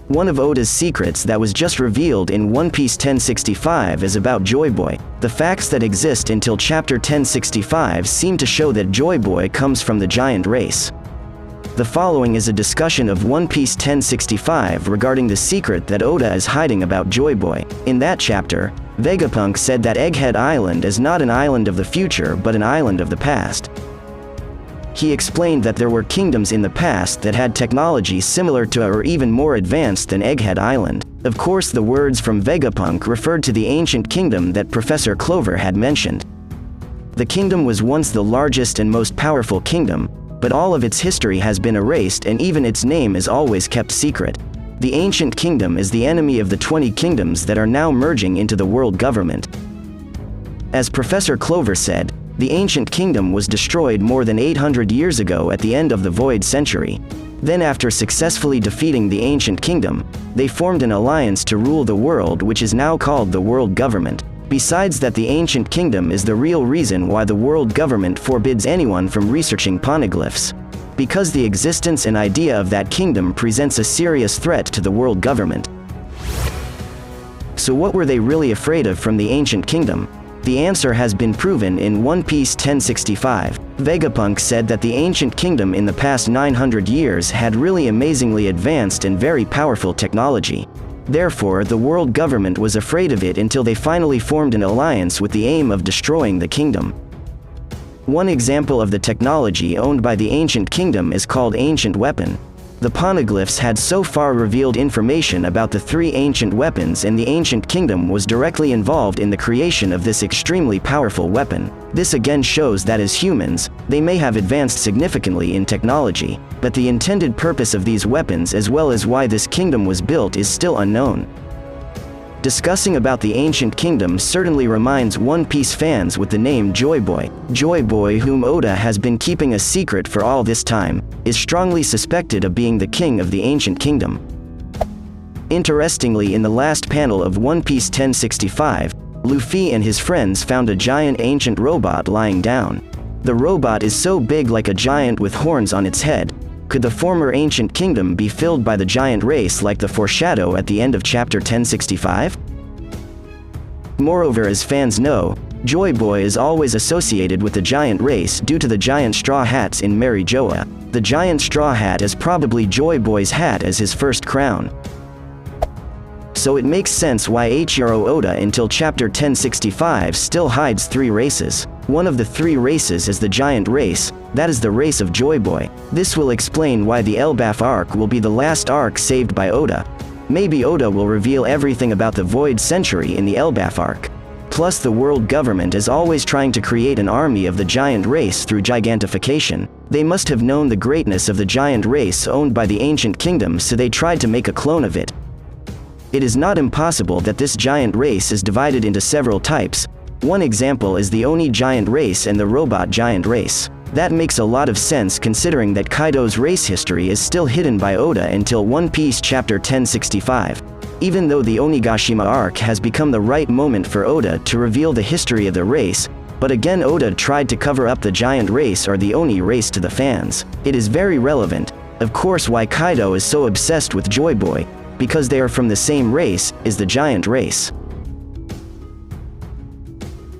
One of Oda's secrets that was just revealed in One Piece 1065 is about Joy Boy. The facts that exist until chapter 1065 seem to show that Joy Boy comes from the giant race. The following is a discussion of One Piece 1065 regarding the secret that Oda is hiding about Joy Boy. In that chapter, Vegapunk said that Egghead Island is not an island of the future but an island of the past. He explained that there were kingdoms in the past that had technology similar to or even more advanced than Egghead Island. Of course, the words from Vegapunk referred to the ancient kingdom that Professor Clover had mentioned. The kingdom was once the largest and most powerful kingdom, but all of its history has been erased and even its name is always kept secret. The ancient kingdom is the enemy of the 20 kingdoms that are now merging into the world government. As Professor Clover said, the ancient kingdom was destroyed more than 800 years ago at the end of the Void Century. Then after successfully defeating the ancient kingdom, they formed an alliance to rule the world, which is now called the world government. Besides that, the ancient kingdom is the real reason why the world government forbids anyone from researching poneglyphs. Because the existence and idea of that kingdom presents a serious threat to the world government. So what were they really afraid of from the ancient kingdom? The answer has been proven in One Piece 1065. Vegapunk said that the ancient kingdom in the past 900 years had really amazingly advanced and very powerful technology. Therefore, the world government was afraid of it until they finally formed an alliance with the aim of destroying the kingdom. One example of the technology owned by the ancient kingdom is called Ancient Weapon. The poneglyphs had so far revealed information about the 3 ancient weapons, and the ancient kingdom was directly involved in the creation of this extremely powerful weapon. This again shows that as humans, they may have advanced significantly in technology, but the intended purpose of these weapons as well as why this kingdom was built is still unknown. Discussing about the ancient kingdom certainly reminds One Piece fans with the name Joy Boy. Joy Boy, whom Oda has been keeping a secret for all this time, is strongly suspected of being the king of the ancient kingdom. Interestingly, in the last panel of One Piece 1065, Luffy and his friends found a giant ancient robot lying down. The robot is so big, like a giant with horns on its head. Could the former ancient kingdom be filled by the giant race like the foreshadow at the end of chapter 1065? Moreover, as fans know, Joy Boy is always associated with the giant race due to the giant straw hats in Mary Joa. The giant straw hat is probably Joy Boy's hat as his first crown. So it makes sense why Eiichiro Oda until chapter 1065 still hides 3 races. One of the 3 races is the giant race, that is the race of Joy Boy. This will explain why the Elbaf arc will be the last arc saved by Oda. Maybe Oda will reveal everything about the Void Century in the Elbaf arc. Plus, the world government is always trying to create an army of the giant race through gigantification. They must have known the greatness of the giant race owned by the ancient kingdom, so they tried to make a clone of it. It is not impossible that this giant race is divided into several types. One example is the Oni giant race and the robot giant race. That makes a lot of sense considering that Kaido's race history is still hidden by Oda until One Piece chapter 1065. Even though the Onigashima arc has become the right moment for Oda to reveal the history of the race, but again Oda tried to cover up the giant race or the Oni race to the fans. It is very relevant, of course, why Kaido is so obsessed with Joy Boy, because they are from the same race, is the giant race.